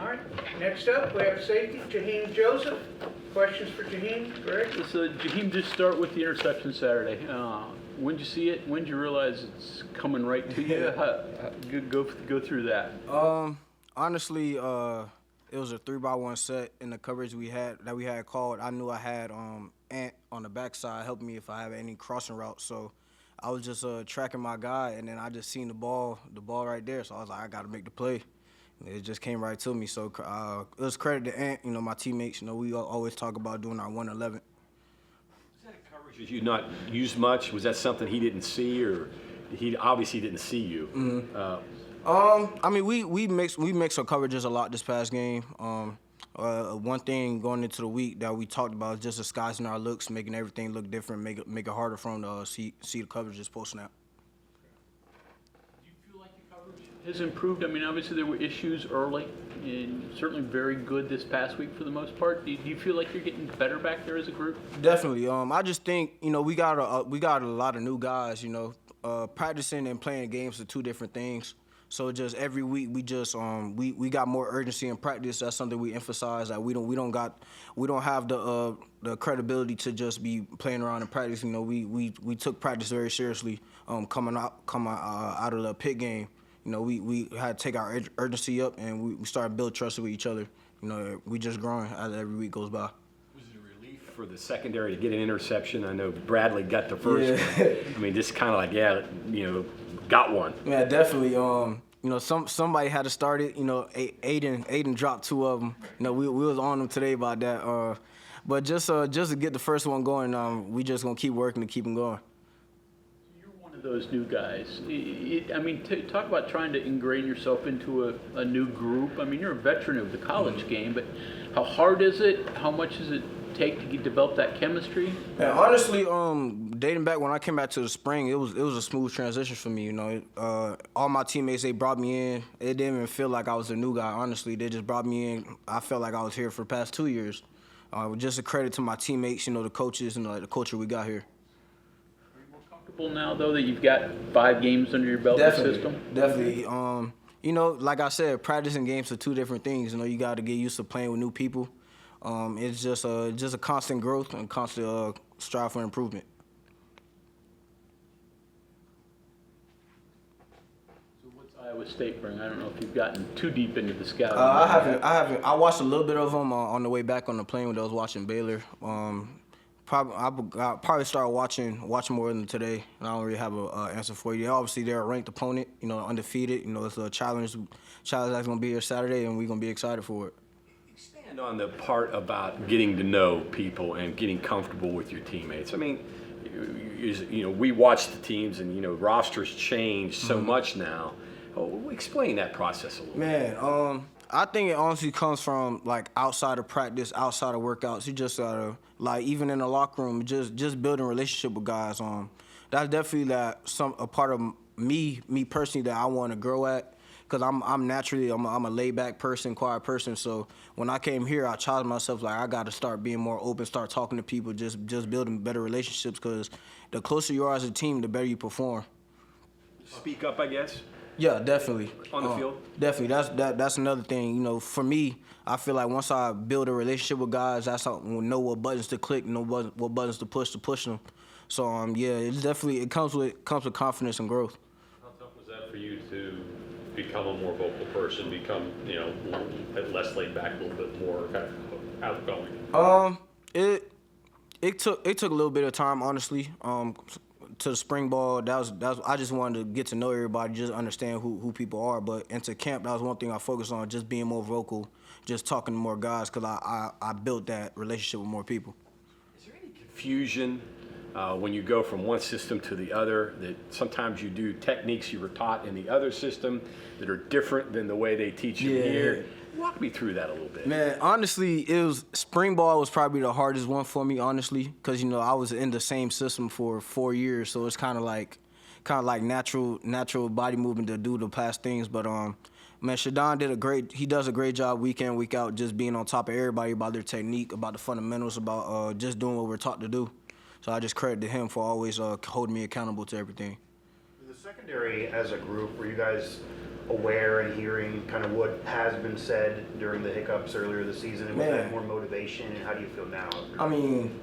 All right, next up, we have safety, Jaheem Joseph. Questions for Jaheem, Greg? So Jaheem, just start with the interception Saturday. When did you see it? When did you realize it's coming right to you? Go through that. Honestly, it was a 3-by-1 set in the coverage we had called. I knew I had Ant on the backside helping me if I have any crossing routes. So I was just tracking my guy, and then I just seen the ball right there. So I was like, I got to make the play. And it just came right to me. So it was credit to Ant, my teammates. We always talk about doing our 111. Was that a coverage that you not used much? Was that something he didn't see, or he obviously didn't see you? Mm-hmm. I mean, we mix our coverages a lot this past game. One thing going into the week that we talked about is just disguising our looks, making everything look different, make it harder for them to see the coverages post snap. Do you feel like the coverage has improved? I mean, obviously there were issues early, and certainly very good this past week for the most part. Do you feel like you're getting better back there as a group? Definitely. I just think we got a lot of new guys. Practicing and playing games are two different things. So just every week we just we got more urgency in practice. That's something we emphasize. That we don't have the credibility to just be playing around in practice. We took practice very seriously. Coming out of the pit game, we had to take our urgency up, and we started to build trust with each other. We just growing as every week goes by. Was it a relief for the secondary to get an interception? I know Bradley got the first one. I mean, just kind of like, got one. Yeah, definitely. Somebody had to start it. Aiden dropped 2 of them. We was on them today about that. But just to get the first one going, we just gonna keep working to keep them going. You're one of those new guys. Talk about trying to ingrain yourself into a new group. I mean, you're a veteran of the college game, but how hard is it? How much does it take to develop that chemistry? Man, honestly, dating back when I came back to the spring, it was a smooth transition for me. All my teammates, they brought me in. It didn't even feel like I was a new guy. Honestly, they just brought me in. I felt like I was here for the past 2 years. Just a credit to my teammates, the coaches, and the culture we got here. Are you more comfortable now, though, that you've got 5 games under your belt in the system? Definitely. Like I said, practice and games are two different things. You got to get used to playing with new people. It's just a constant growth and constant strive for improvement. So what's Iowa State bring? I don't know if you've gotten too deep into the scouting. I haven't. I watched a little bit of them on the way back on the plane when I was watching Baylor. I probably started watching more than today, and I don't really have an answer for you. Obviously, they're a ranked opponent, undefeated. It's a challenge that's going to be here Saturday, and we're going to be excited for it. Expand on the part about getting to know people and getting comfortable with your teammates. I mean, we watch the teams, and rosters change so much now. Explain that process a little bit. Man, I think it honestly comes from outside of practice, outside of workouts. You just gotta even in the locker room, just building a relationship with guys. That's definitely a part of me personally that I want to grow at. Because I'm naturally a laid back person, quiet person. So when I came here, I challenged myself I got to start being more open, start talking to people, just building better relationships. Because the closer you are as a team, the better you perform. Speak up, I guess. Yeah, definitely. On the field. Definitely, that's another thing. For me, I feel like once I build a relationship with guys, that's how we'll know what buttons to click, know what buttons to push them. So it comes with confidence and growth. How tough was that for you to become a more vocal person, become less laid back, a little bit more kind of outgoing? It took a little bit of time, honestly. To the spring ball, that was I just wanted to get to know everybody, just understand who people are. But into camp, that was one thing I focused on, just being more vocal, just talking to more guys, because I built that relationship with more people. Is there any confusion when you go from one system to the other, that sometimes you do techniques you were taught in the other system that are different than the way they teach you here? Walk me through that a little bit. Man, honestly, spring ball was probably the hardest one for me, honestly, because I was in the same system for 4 years, so it's kind of like natural body movement to do the past things. But man, Shadon does a great job week in, week out, just being on top of everybody about their technique, about the fundamentals, about just doing what we're taught to do. So I just credit to him for always holding me accountable to everything. In the secondary as a group, were you guys aware and hearing kind of what has been said during the hiccups earlier this season, and was Man. that more motivation, and how do you feel now? I mean,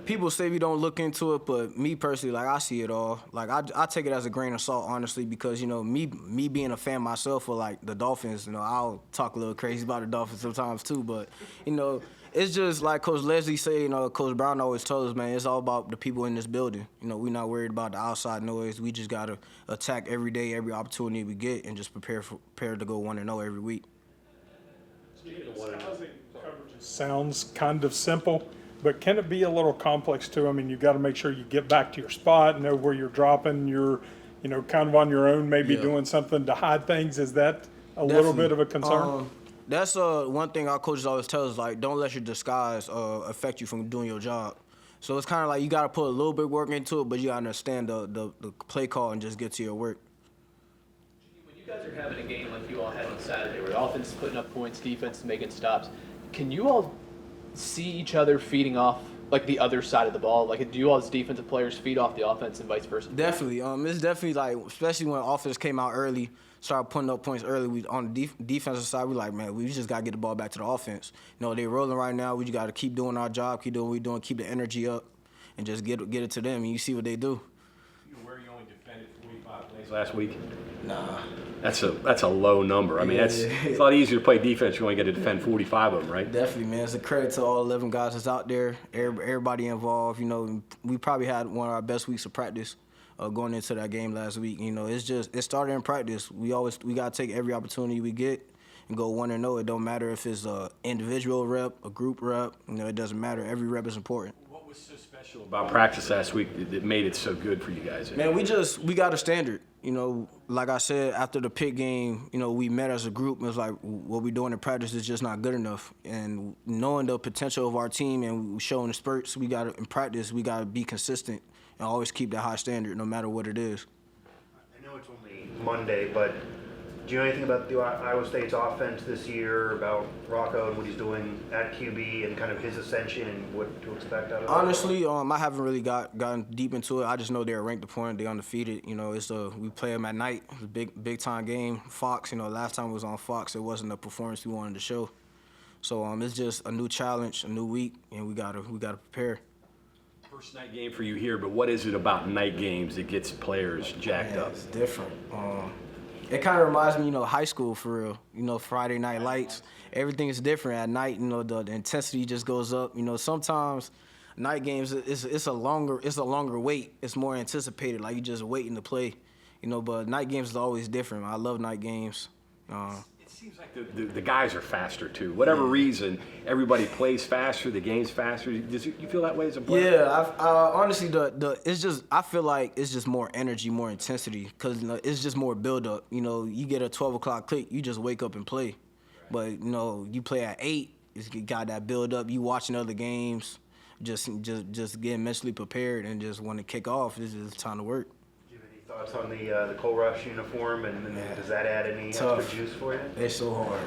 people say we don't look into it, but me personally, like, I see it all. Like, I take it as a grain of salt, honestly, because, you know, me being a fan myself of, like, the Dolphins, you know, I'll talk a little crazy about the Dolphins sometimes too, but, you know, it's just like Coach Leslie say, you know, Coach Brown always tells us, man, it's all about the people in this building. You know, we're not worried about the outside noise. We just got to attack every day, every opportunity we get, and just prepare to go 1-0 every week. Sounds kind of simple, but can it be a little complex too? I mean, you got to make sure you get back to your spot, know where you're dropping. You're, you know, kind of on your own, maybe Yeah. doing something to hide things. Is that a little bit of a concern? That's one thing our coaches always tell us, like, don't let your disguise affect you from doing your job. So it's kind of like you got to put a little bit of work into it, but you got to understand the play call and just get to your work. When you guys are having a game like you all had on Saturday, where the offense is putting up points, defense is making stops, can you all see each other feeding off like the other side of the ball? Like, do you all as defensive players feed off the offense and vice versa? Definitely. It's definitely like, especially when offense came out early, started putting up points early. We on the defensive side, we like, man, we just gotta get the ball back to the offense. You know, they rolling right now. We just gotta keep doing our job, keep doing what we're doing, keep the energy up, and just get it to them. And you see what they do. You know where you only defended 45 plays last week? Nah. That's a low number. I mean, it's a lot easier to play defense. You only get to defend 45 of them, right? Definitely, man. It's a credit to all 11 guys that's out there, everybody involved. You know, we probably had one of our best weeks of practice going into that game last week. You know, it started in practice. We got to take every opportunity we get and go 1-0. It don't matter if it's an individual rep, a group rep. You know, it doesn't matter. Every rep is important. What was so special about practice last week that made it so good for you guys? Man, we got a standard. You know, like I said, after the Pitt game, you know, we met as a group. It was like, what we're doing in practice is just not good enough. And knowing the potential of our team and showing the spurts, in practice, we got to be consistent and always keep that high standard no matter what it is. I know it's only Monday, but do you know anything about the Iowa State's offense this year, about Rocco and what he's doing at QB and kind of his ascension and what to expect out of it? Honestly, I haven't really gotten deep into it. I just know they're ranked opponent. They're undefeated. You know, we play them at night. It's a big time game. Fox. You know, last time it was on Fox, it wasn't the performance we wanted to show. So it's just a new challenge, a new week, and we gotta prepare. First night game for you here, but what is it about night games that gets players jacked Yeah, up? it's different. It kind of reminds me, you know, high school for real. You know, Friday night lights. Everything is different at night. You know, the intensity just goes up. You know, sometimes night games it's a longer wait. It's more anticipated. Like you just waiting to play. You know, but night games is always different. I love night games. It seems like the guys are faster too. Whatever reason, everybody plays faster. The game's faster. You feel that way as a player? Yeah, honestly, I feel like it's just more energy, more intensity, because you know, it's just more build up. You know, you get a 12 o'clock click, you just wake up and play. But you know, you play at 8, it's got that build up. You watching other games, just getting mentally prepared and just when to kick off, it's just time to work. Do you have any thoughts on the Cole Rush uniform, and does that add any Tough. extra juice for you? It's so hard.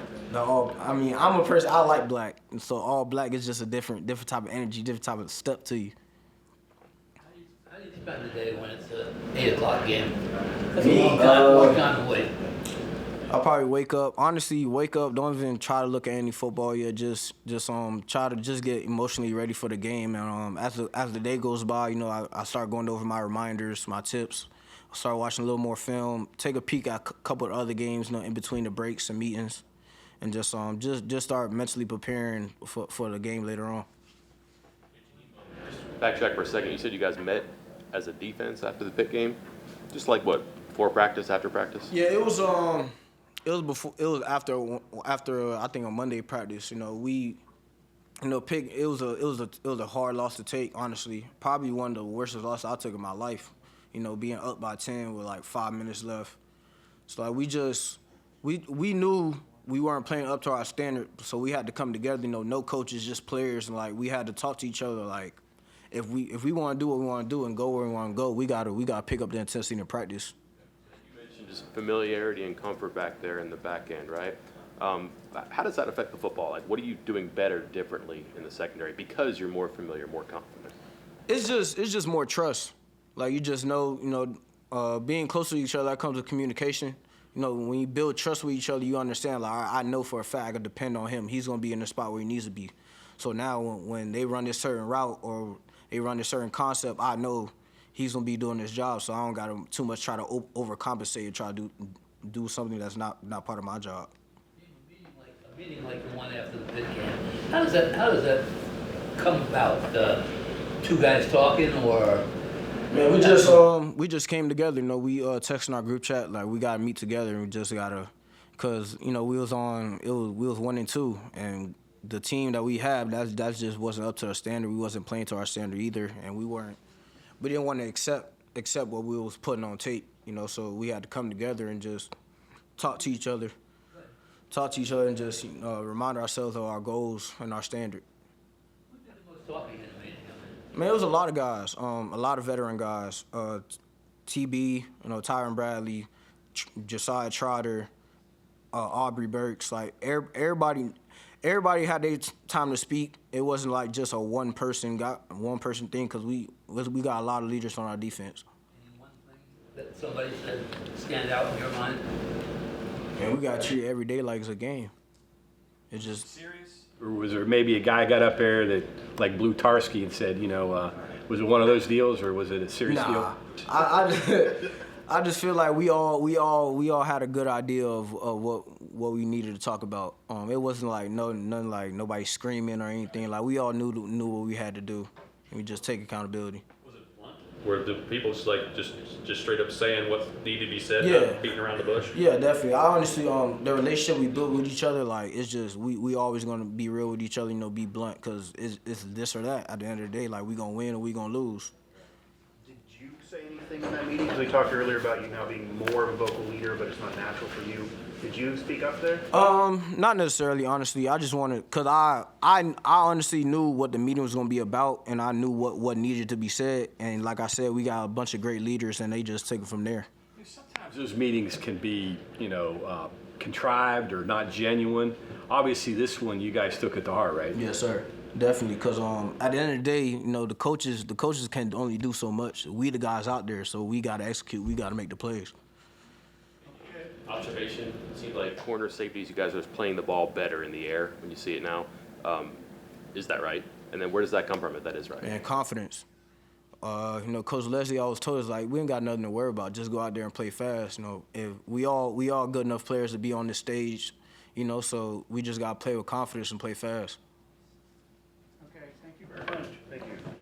I'm a person, I like black, and so all black is just a different type of energy, different type of step to you. How do you spend the day when it's an 8 o'clock game? That's a long time to wait. I'll probably wake up, don't even try to look at any football yet, just try to just get emotionally ready for the game. And as the day goes by, you know, I start going over my reminders, my tips. I start watching a little more film, take a peek at a couple of other games, you know, in between the breaks and meetings, and just start mentally preparing for the game later on. Backtrack for a second. You said you guys met as a defense after the Pitt game, just like what, before practice, after practice? Yeah, it was after I think on Monday practice. You know, Pitt. It was a hard loss to take. Honestly, probably one of the worst losses I took in my life. You know, being up by 10 with like 5 minutes left. So like we knew we weren't playing up to our standard, so we had to come together. You know, no coaches, just players, and like we had to talk to each other. Like if we want to do what we want to do and go where we want to go, we gotta pick up the intensity in practice. You mentioned just familiarity and comfort back there in the back end, right? How does that affect the football? Like, what are you doing better, differently in the secondary because you're more familiar, more confident? It's just more trust. Like you just know, being close to each other, that comes with communication. you know, when you build trust with each other, you understand, like, I know for a fact I can depend on him. He's going to be in the spot where he needs to be. So now when they run this certain route or they run this certain concept, I know he's going to be doing this job, so I don't got to too much try to overcompensate and try to do something that's not part of my job. A meeting like the one after the pit game, how does that come about? Two guys talking, or? Man, we just came together. You know, we texting our group chat like we gotta meet together, and we just gotta, cause you know we was 1 and 2, and the team that we have that just wasn't up to our standard. We wasn't playing to our standard either, and we didn't want to accept what we was putting on tape. You know, so we had to come together and just talk to each other, and just remind ourselves of our goals and our standard. Who did the most talking in the meeting? Man, it was a lot of guys, a lot of veteran guys. TB, you know, Tyron Bradley, Josiah Trotter, Aubrey Burks. Like everybody had their time to speak. It wasn't like just a one person thing, because we got a lot of leaders on our defense. Any one thing that somebody said stand out in your mind? And we got to treat every day like it's a game. It's just Or was there maybe a guy got up there that like blew Tarski and said, you know, was it one of those deals, or was it a serious deal? I just feel like we all had a good idea of what we needed to talk about. It wasn't like nothing like nobody screaming or anything. Like we all knew what we had to do, and we just take accountability. Were the people just straight up saying what needed to be said, Yeah. not beating around the bush? Yeah, definitely. I honestly, the relationship we built with each other, like, it's just, we always gonna be real with each other, you know, be blunt, because it's this or that. At the end of the day, like, we gonna win or we gonna lose. Did you say anything in that meeting? Because we talked earlier about you now being more of a vocal leader, but it's not natural for you. Did you speak up there? Not necessarily, honestly. I just wanted, because I honestly knew what the meeting was going to be about, and I knew what needed to be said. And like I said, we got a bunch of great leaders, and they just take it from there. Sometimes those meetings can be, you know, contrived or not genuine. Obviously, this one you guys took it to heart, right? Yes, sir. Definitely, because at the end of the day, you know, the coaches can only do so much. We the guys out there, so we got to execute. We got to make the plays. Observation, it seems like corner safeties, you guys are playing the ball better in the air when you see it now. Is that right? And then where does that come from if that is right? And confidence. You know, Coach Leslie always told us, like, we ain't got nothing to worry about. Just go out there and play fast. You know, if we all good enough players to be on this stage, you know, so we just got to play with confidence and play fast.